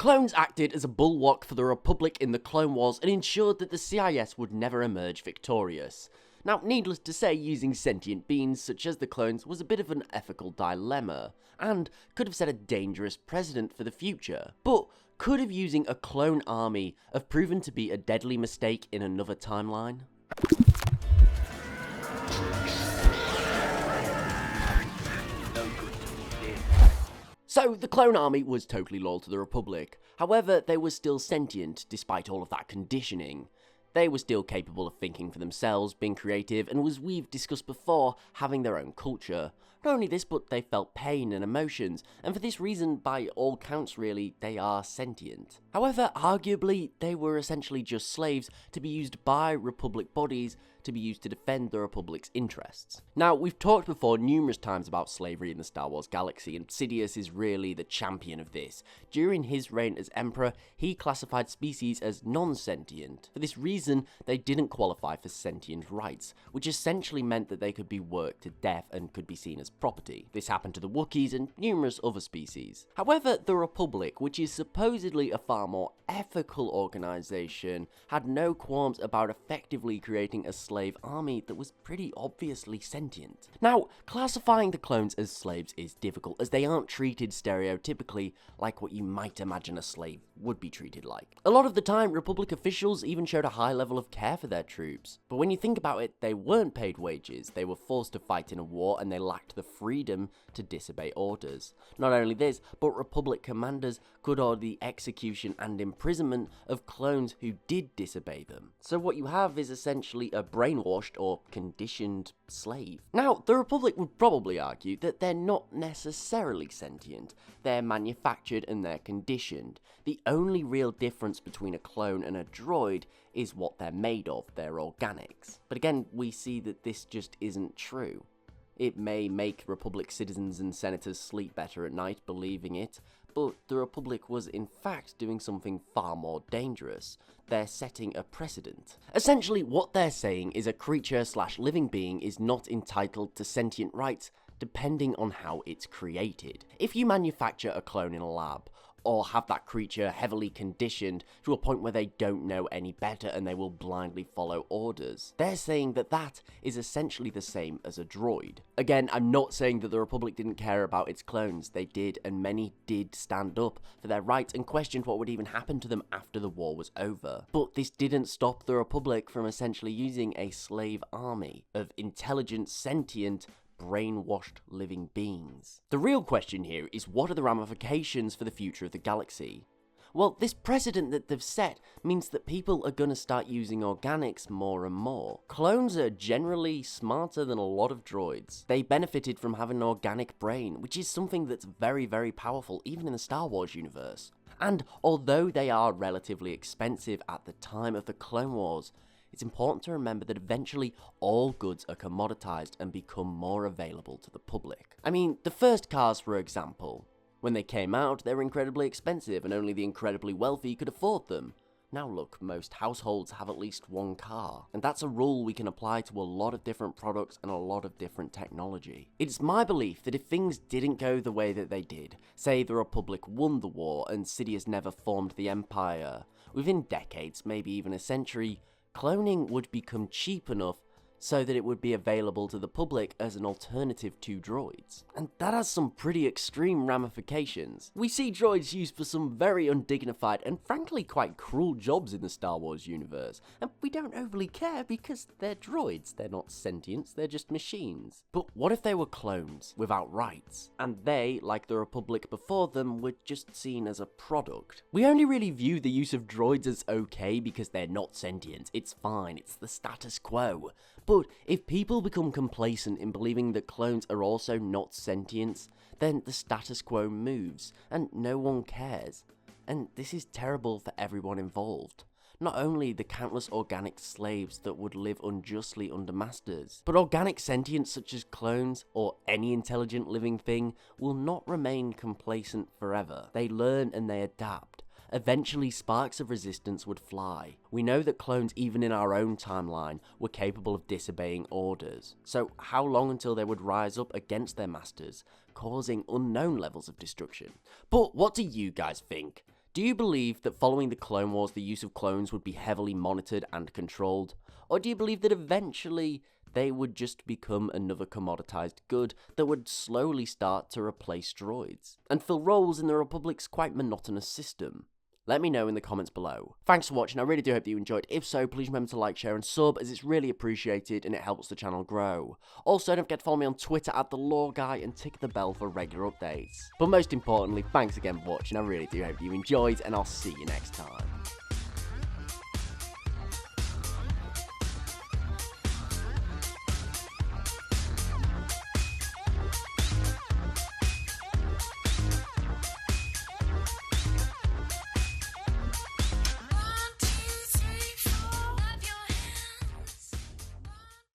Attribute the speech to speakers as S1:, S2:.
S1: Clones acted as a bulwark for the Republic in the Clone Wars and ensured that the CIS would never emerge victorious. Now, needless to say, using sentient beings such as the clones was a bit of an ethical dilemma, and could have set a dangerous precedent for the future. But could have using a clone army have proven to be a deadly mistake in another timeline? So, the clone army was totally loyal to the Republic. However, they were still sentient, despite all of that conditioning. They were still capable of thinking for themselves, being creative, and as we've discussed before, having their own culture. Not only this, but they felt pain and emotions, and for this reason, by all counts really, they are sentient. However, arguably, they were essentially just slaves to be used by Republic bodies to be used to defend the Republic's interests. Now, we've talked before numerous times about slavery in the Star Wars galaxy, and Sidious is really the champion of this. During his reign as Emperor, he classified species as non-sentient. For this reason, they didn't qualify for sentient rights, which essentially meant that they could be worked to death and could be seen as property. This happened to the Wookiees and numerous other species. However, the Republic, which is supposedly a far more ethical organization, had no qualms about effectively creating a slave army that was pretty obviously sentient. Now, classifying the clones as slaves is difficult, as they aren't treated stereotypically like what you might imagine a slave would be treated like. A lot of the time, Republic officials even showed a high level of care for their troops. But when you think about it, they weren't paid wages, they were forced to fight in a war, and they lacked the freedom to disobey orders. Not only this, but Republic commanders could order the execution and imprisonment of clones who did disobey them. So what you have is essentially a brainwashed or conditioned slave. Now, the Republic would probably argue that they're not necessarily sentient, they're manufactured and they're conditioned. The only real difference between a clone and a droid is what they're made of, their organics. But again, we see that this just isn't true. It may make Republic citizens and senators sleep better at night believing it, but the Republic was in fact doing something far more dangerous. They're setting a precedent. Essentially, what they're saying is a creature/living being is not entitled to sentient rights depending on how it's created. If you manufacture a clone in a lab, or have that creature heavily conditioned to a point where they don't know any better and they will blindly follow orders, they're saying that that is essentially the same as a droid. Again, I'm not saying that the Republic didn't care about its clones. They did, and many did stand up for their rights and questioned what would even happen to them after the war was over. But this didn't stop the Republic from essentially using a slave army of intelligent, sentient, brainwashed living beings. The real question here is, what are the ramifications for the future of the galaxy? Well, this precedent that they've set means that people are gonna start using organics more and more. Clones are generally smarter than a lot of droids. They benefited from having an organic brain, which is something that's very, very powerful even in the Star Wars universe. And although they are relatively expensive at the time of the Clone Wars, it's important to remember that eventually all goods are commoditized and become more available to the public. I mean, the first cars, for example. When they came out, they were incredibly expensive and only the incredibly wealthy could afford them. Now look, most households have at least one car, and that's a rule we can apply to a lot of different products and a lot of different technology. It's my belief that if things didn't go the way that they did, say the Republic won the war and Sidious never formed the Empire, within decades, maybe even a century, cloning would become cheap enough so that it would be available to the public as an alternative to droids. And that has some pretty extreme ramifications. We see droids used for some very undignified and frankly quite cruel jobs in the Star Wars universe, and we don't overly care because they're droids, they're not sentients, they're just machines. But what if they were clones, without rights, and they, like the Republic before them, were just seen as a product? We only really view the use of droids as okay because they're not sentient, it's fine, it's the status quo. But if people become complacent in believing that clones are also not sentients, then the status quo moves, and no one cares. And this is terrible for everyone involved. Not only the countless organic slaves that would live unjustly under masters, but organic sentients such as clones, or any intelligent living thing, will not remain complacent forever. They learn and they adapt. Eventually, sparks of resistance would fly. We know that clones, even in our own timeline, were capable of disobeying orders. So how long until they would rise up against their masters, causing unknown levels of destruction? But what do you guys think? Do you believe that following the Clone Wars, the use of clones would be heavily monitored and controlled? Or do you believe that eventually they would just become another commoditized good that would slowly start to replace droids and fill roles in the Republic's quite monotonous system? Let me know in the comments below. Thanks for watching, I really do hope that you enjoyed. If so, please remember to like, share and sub, as it's really appreciated and it helps the channel grow. Also, don't forget to follow me on Twitter @TheLoreGuy and tick the bell for regular updates. But most importantly, thanks again for watching, I really do hope you enjoyed, and I'll see you next time.